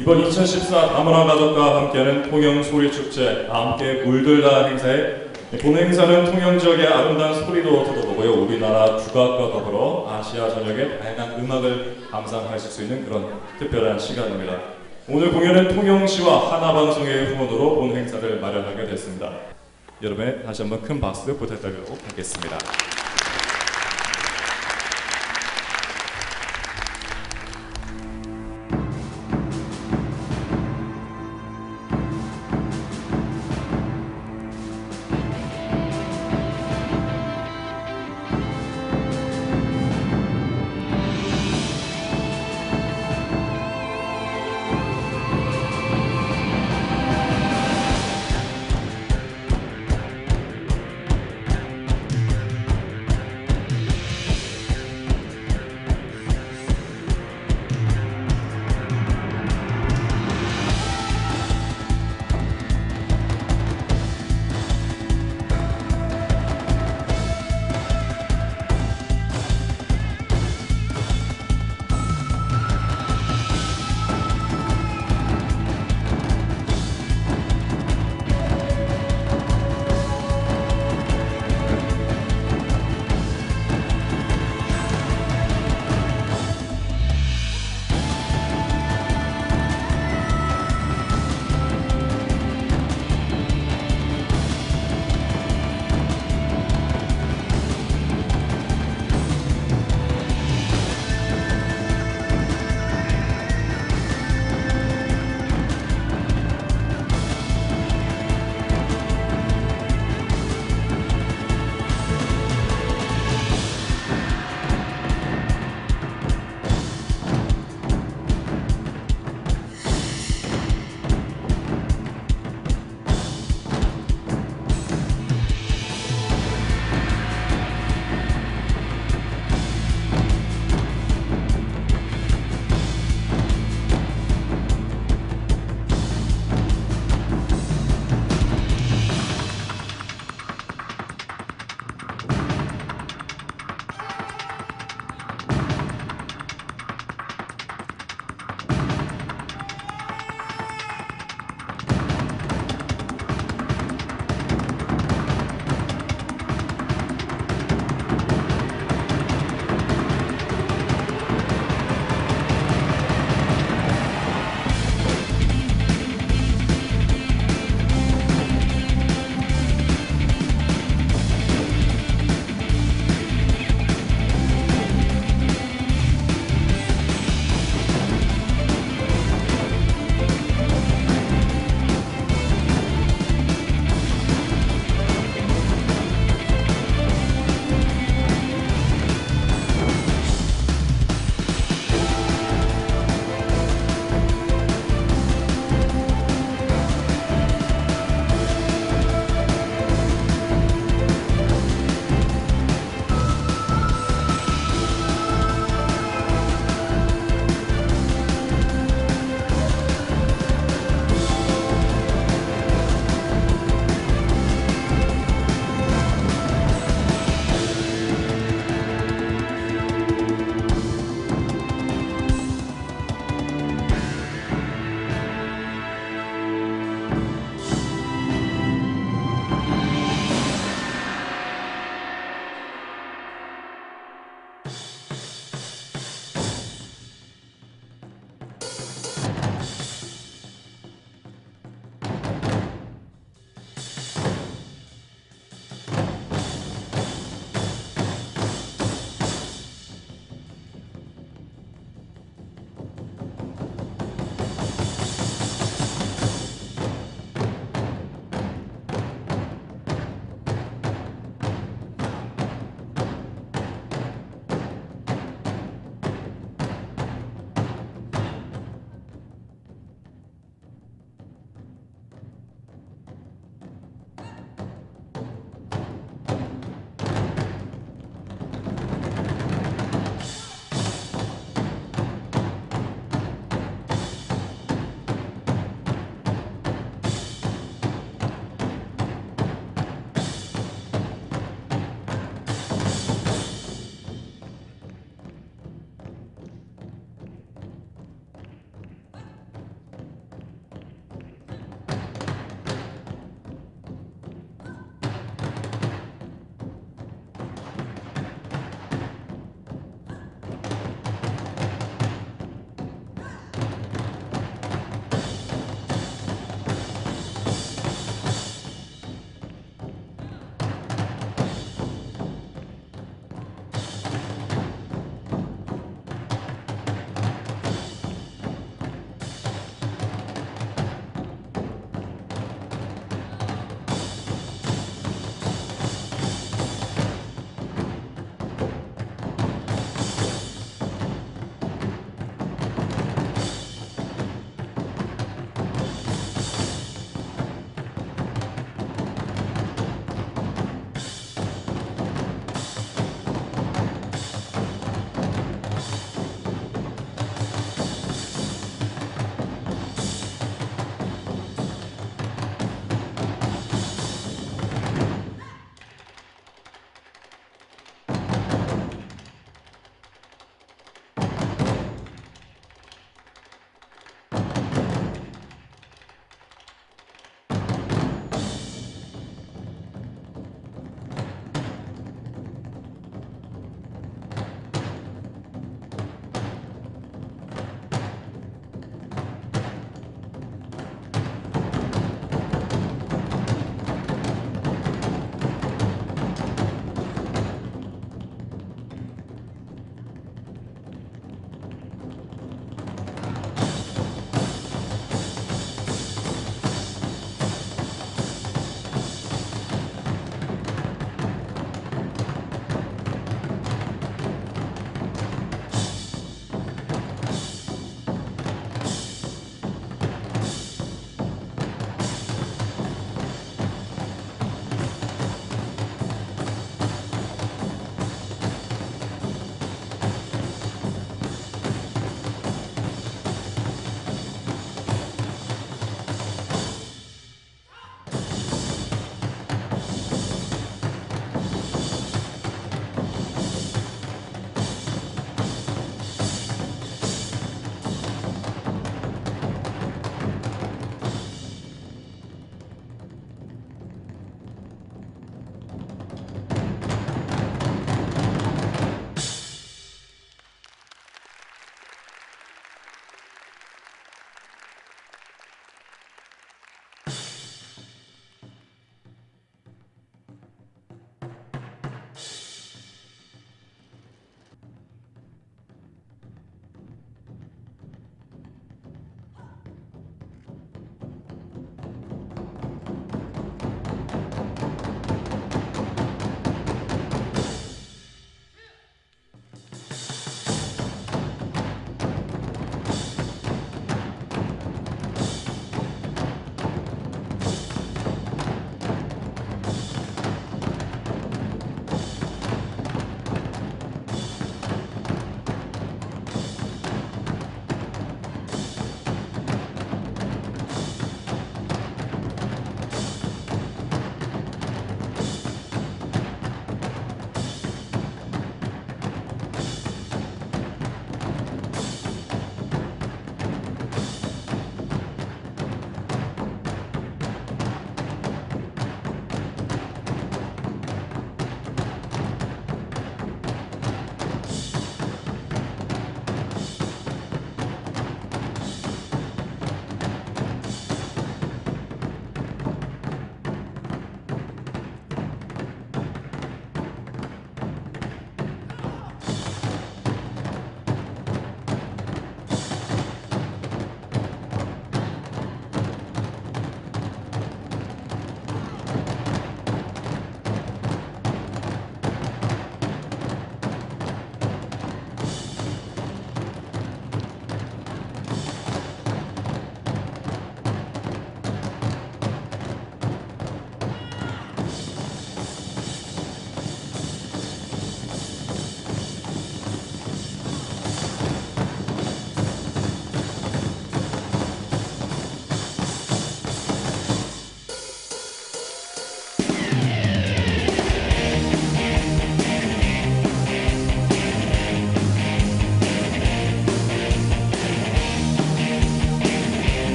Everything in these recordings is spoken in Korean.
이번 2014 다문화 가족과 함께하는 통영 소리축제 함께 물들다 행사에 본 행사는 통영 지역의 아름다운 소리도 들어보고요. 우리나라 국악과 더불어 아시아 전역의 다양한 음악을 감상하실 수 있는 그런 특별한 시간입니다. 오늘 공연은 통영시와 하나방송의 후원으로 본 행사를 마련하게 됐습니다. 여러분의 다시 한번 큰 박수 부탁드리도록 하겠습니다.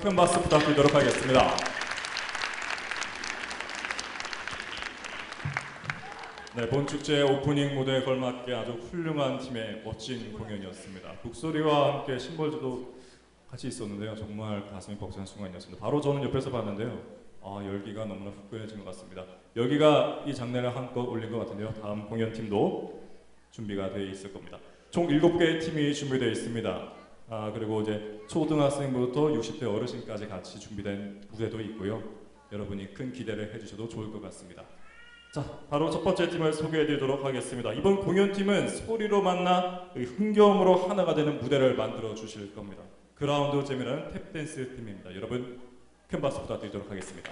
큰 박수 부탁드리도록 하겠습니다. 네, 본 축제 오프닝 무대에 걸맞게 아주 훌륭한 팀의 멋진 공연이었습니다. 북소리와 함께 심벌주도 같이 있었는데요. 정말 가슴이 벅찬 순간이었습니다. 바로 저는 옆에서 봤는데요. 열기가 너무나 후끈해진 것 같습니다. 여기가 이 장난을 한껏 올린 것 같은데요. 다음 공연팀도 준비가 되어 있을 겁니다. 총 7개의 팀이 준비되어 있습니다. 그리고 이제 초등학생부터 60대 어르신까지 같이 준비된 무대도 있고요. 여러분이 큰 기대를 해주셔도 좋을 것 같습니다. 자, 바로 첫 번째 팀을 소개해드리도록 하겠습니다. 이번 공연팀은 소리로 만나 흥겨움으로 하나가 되는 무대를 만들어 주실 겁니다. 그라운드 재미나는 탭댄스 팀입니다. 여러분 큰 박수 부탁드리도록 하겠습니다.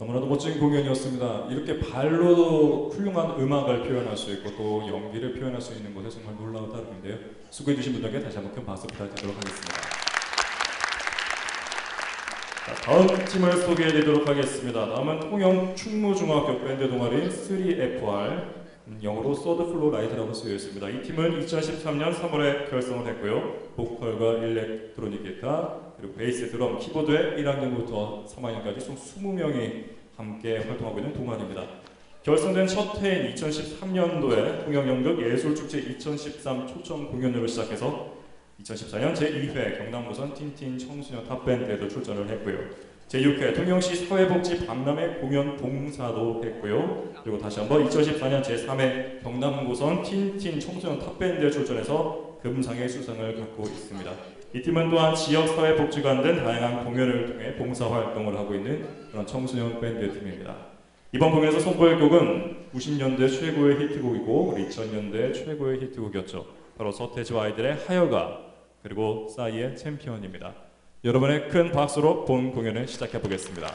너무나도 멋진 공연이었습니다. 이렇게 발로도 훌륭한 음악을 표현할 수 있고 또 연기를 표현할 수 있는 것에 정말 놀라운 따름인데요. 수고해주신 분들께 다시 한번 큰 박수 부탁드리도록 하겠습니다. 자, 다음 팀을 소개해드리도록 하겠습니다. 다음은 통영 충무중학교 밴드 동아리 3FR, 영어로 서드 플로 라이트라고 쓰여 있습니다. 이 팀은 2013년 3월에 결성을 했고요. 보컬과 일렉트로닉 기타, 그리고 베이스, 드럼, 키보드에 1학년부터 3학년까지 총 20명이 함께 활동하고 있는 동아리입니다. 결성된 첫 해인 2013년도에 통영연극 예술축제 2013 초청 공연으로 시작해서 2014년 제2회 경남무선 틴틴 청소년 탑밴드에도 출전을 했고요. 제6회 통영시 사회복지 박람회 공연 봉사도 했고요. 그리고 다시 한번 2014년 제3회 경남무선 틴틴 청소년 탑밴드에 출전해서 금상의 수상을 갖고 있습니다. 이 팀은 또한 지역사회복지관 등 다양한 공연을 통해 봉사활동을 하고 있는 그런 청소년 밴드 팀입니다. 이번 공연에서 선보일 곡은 90년대 최고의 히트곡이고 2000년대 최고의 히트곡이었죠. 바로 서태지와 아이들의 하여가, 그리고 싸이의 챔피언입니다. 여러분의 큰 박수로 본 공연을 시작해 보겠습니다.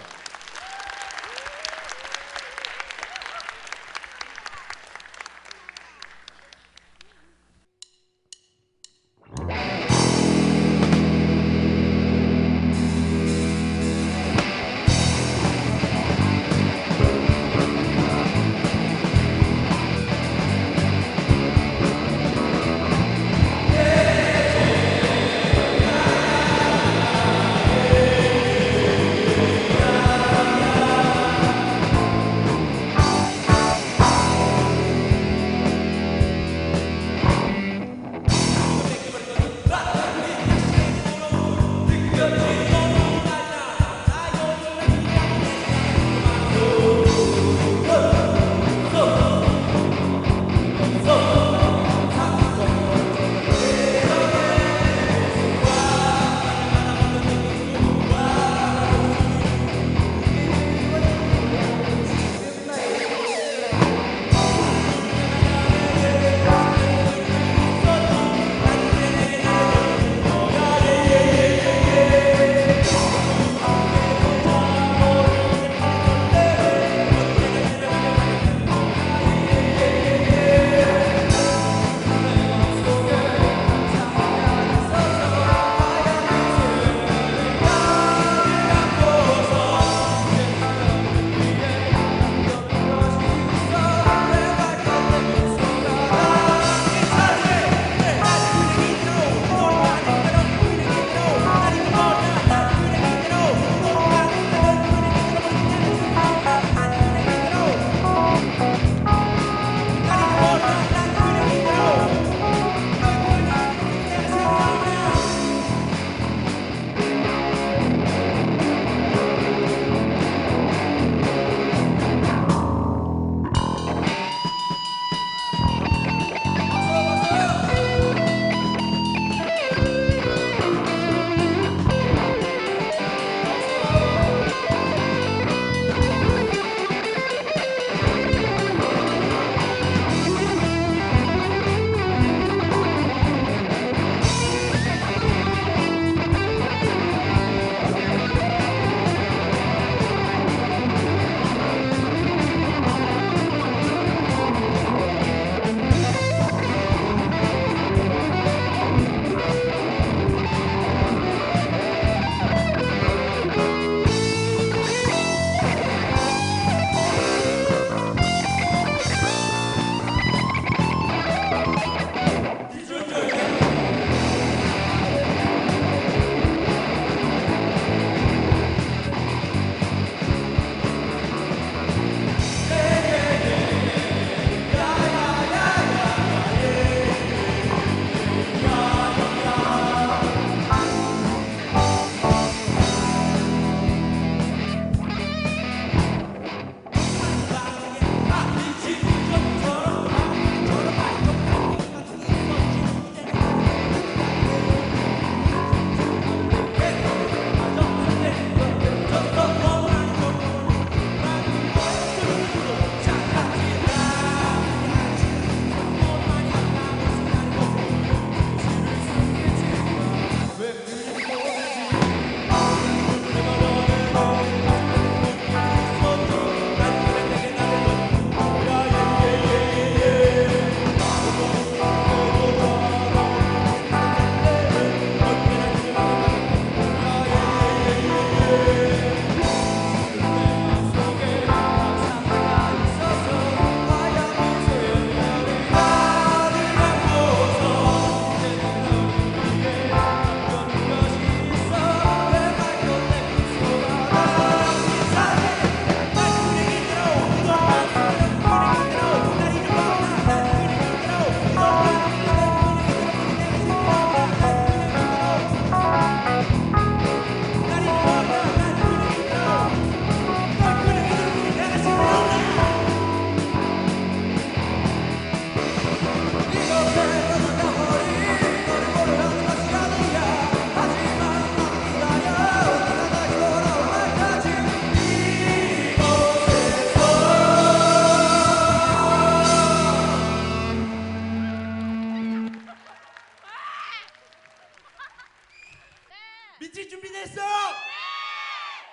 뮤직 준비됐어?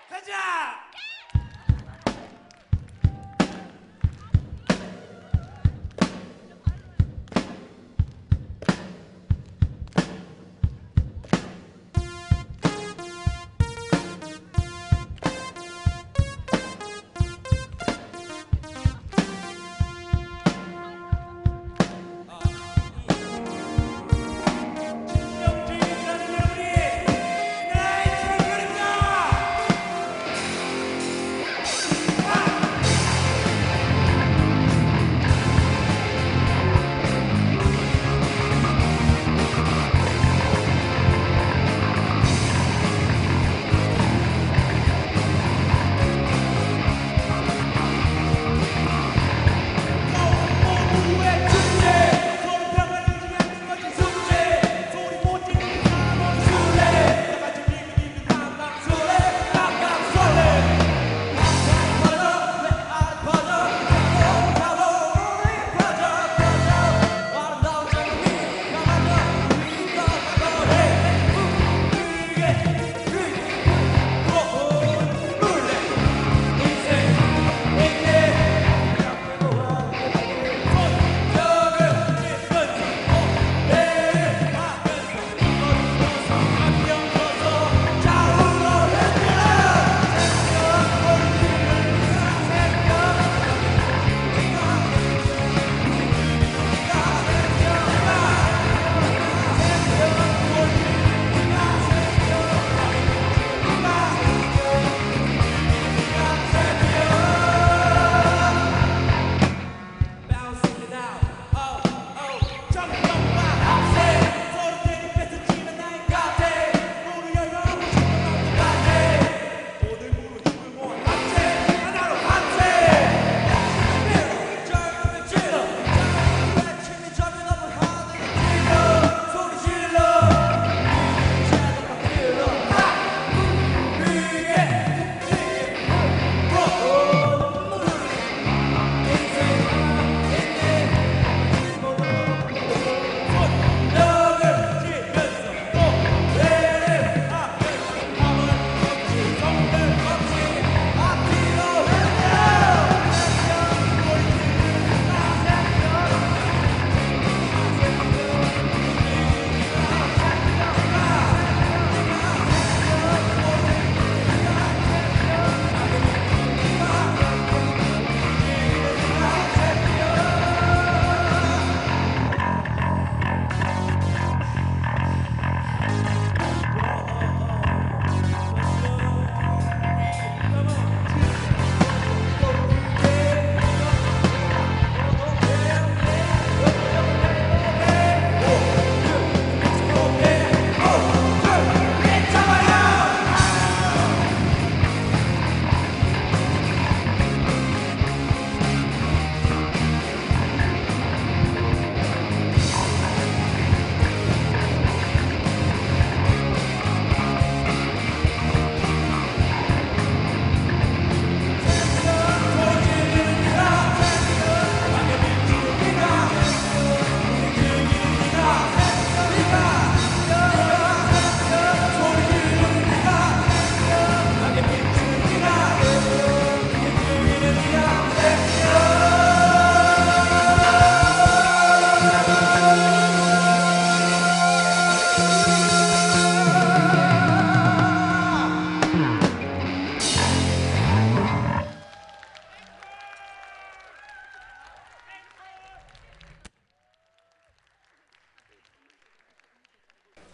가자!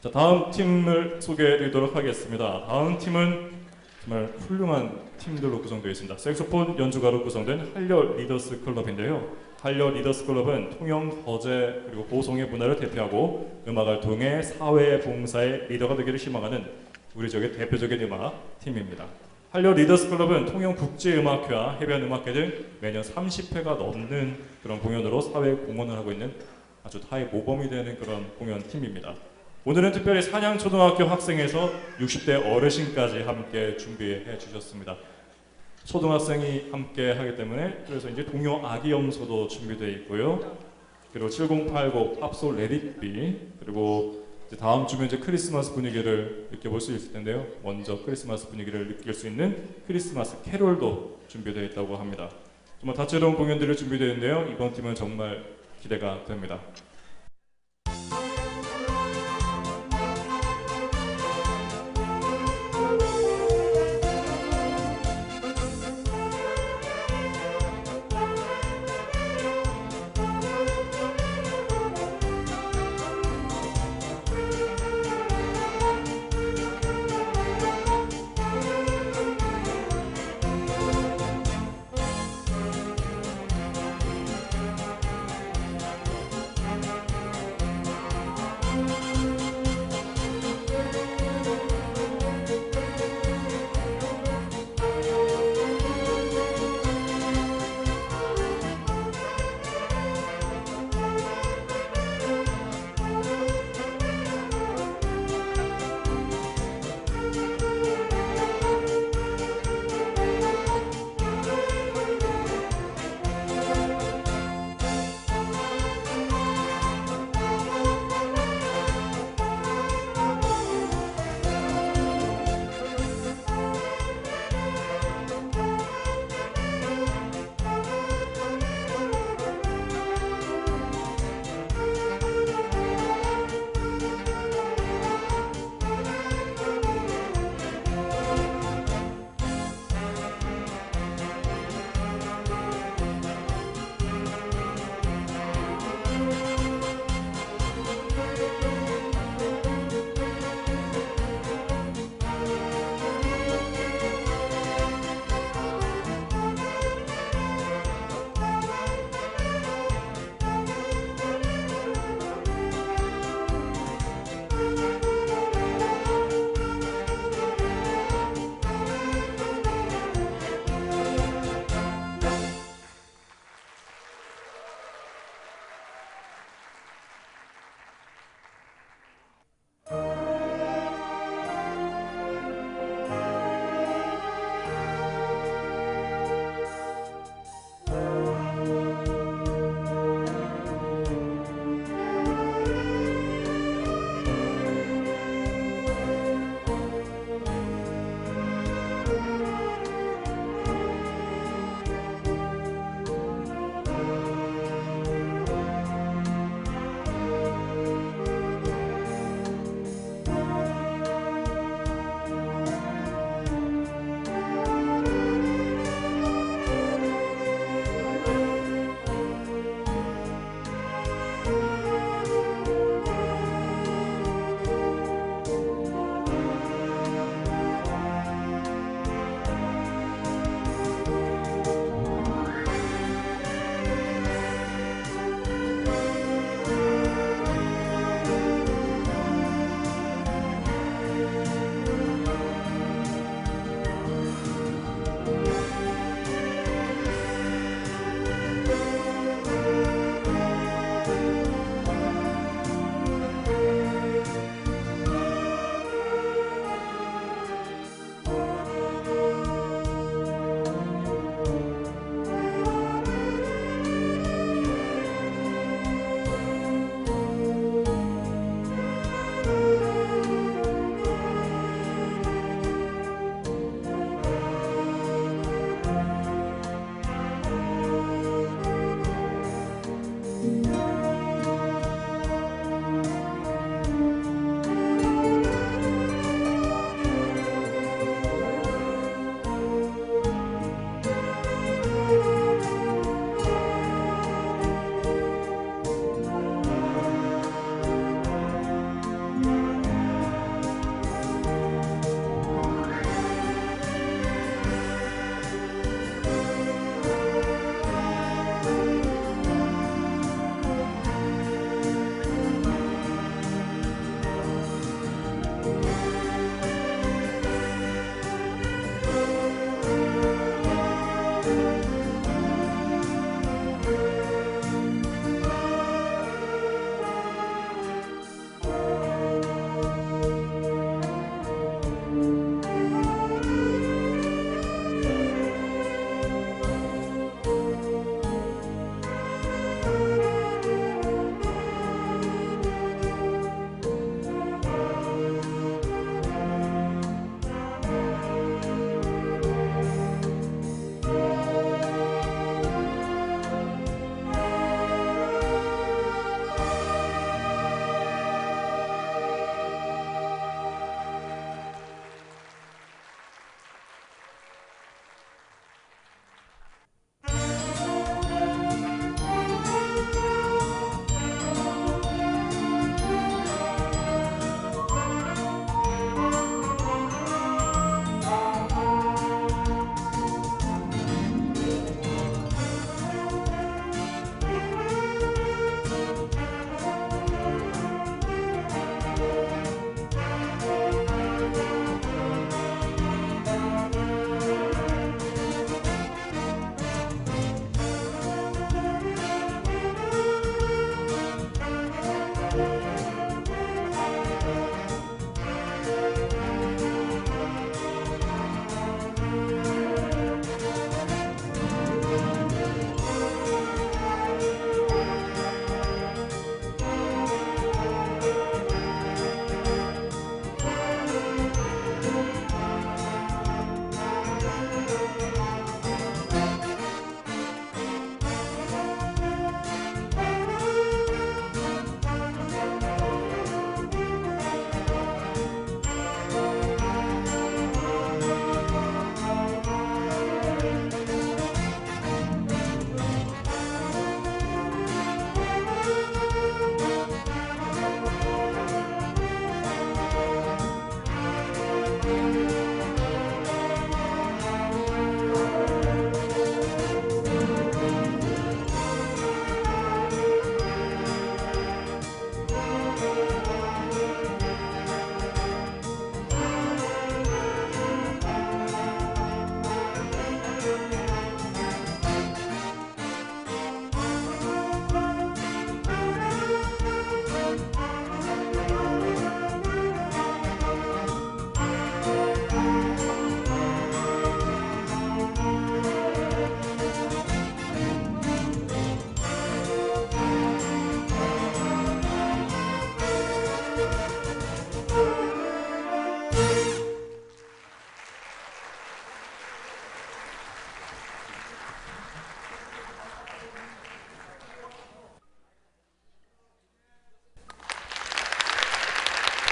자, 다음 팀을 소개해드리도록 하겠습니다. 다음 팀은 정말 훌륭한 팀들로 구성되어 있습니다. 색소폰 연주가로 구성된 한려 리더스 클럽인데요. 한려 리더스 클럽은 통영, 거제 그리고 고성의 문화를 대표하고 음악을 통해 사회 봉사의 리더가 되기를 희망하는 우리 지역의 대표적인 음악 팀입니다. 한려 리더스 클럽은 통영 국제음악회와 해변음악회 등 매년 30회가 넘는 그런 공연으로 사회 공헌을 하고 있는 아주 타의 모범이 되는 그런 공연 팀입니다. 오늘은 특별히 산양초등학교 학생에서 60대 어르신까지 함께 준비해 주셨습니다. 초등학생이 함께 하기 때문에 그래서 이제 동요 아기 염소도 준비되어 있고요. 그리고 7080 팝솔 레딧비 그리고 이제 다음 주면 이제 크리스마스 분위기를 느껴볼 수 있을 텐데요. 먼저 크리스마스 분위기를 느낄 수 있는 크리스마스 캐롤도 준비되어 있다고 합니다. 정말 다채로운 공연들이 준비되어 있는데요. 이번 팀은 정말 기대가 됩니다.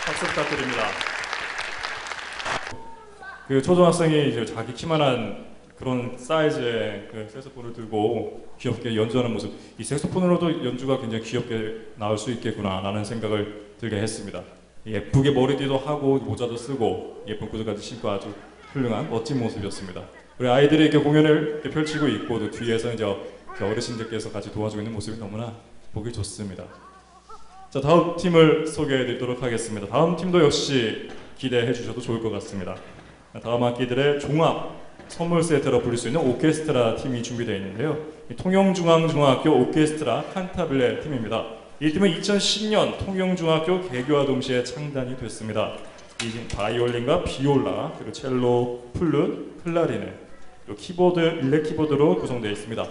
박수 부탁드립니다. 그 초등학생이 이제 자기 키만한 그런 사이즈의 그 색소폰을 들고 귀엽게 연주하는 모습, 이 색소폰으로도 연주가 굉장히 귀엽게 나올 수 있겠구나 라는 생각을 들게 했습니다. 예쁘게 머리띠도 하고 모자도 쓰고 예쁜 구두까지 신고 아주 훌륭한 멋진 모습이었습니다. 우리 아이들이 이렇게 공연을 이렇게 펼치고 있고 또 뒤에서 이제 어르신들께서 같이 도와주고 있는 모습이 너무나 보기 좋습니다. 자, 다음 팀을 소개해 드리도록 하겠습니다. 다음 팀도 역시 기대해 주셔도 좋을 것 같습니다. 다음 학기들의 종합 선물 세트로 부를 수 있는 오케스트라 팀이 준비되어 있는데요. 통영중앙중학교 오케스트라 칸타빌레 팀입니다. 이 팀은 2010년 통영중학교 개교와 동시에 창단이 됐습니다. 이 팀 바이올린과 비올라, 그리고 첼로, 플룻, 클라리넷, 그리고 키보드, 일렉 키보드로 구성되어 있습니다.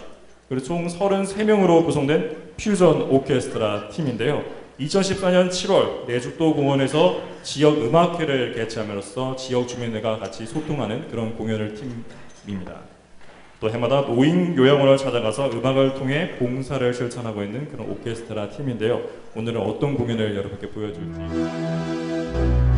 그리고 총 33명으로 구성된 퓨전 오케스트라 팀인데요. 2014년 7월 내죽도 공원에서 지역 음악회를 개최함으로써 지역 주민들과 같이 소통하는 그런 공연을 팀입니다. 또 해마다 노인 요양원을 찾아가서 음악을 통해 봉사를 실천하고 있는 그런 오케스트라 팀인데요. 오늘은 어떤 공연을 여러분께 보여줄지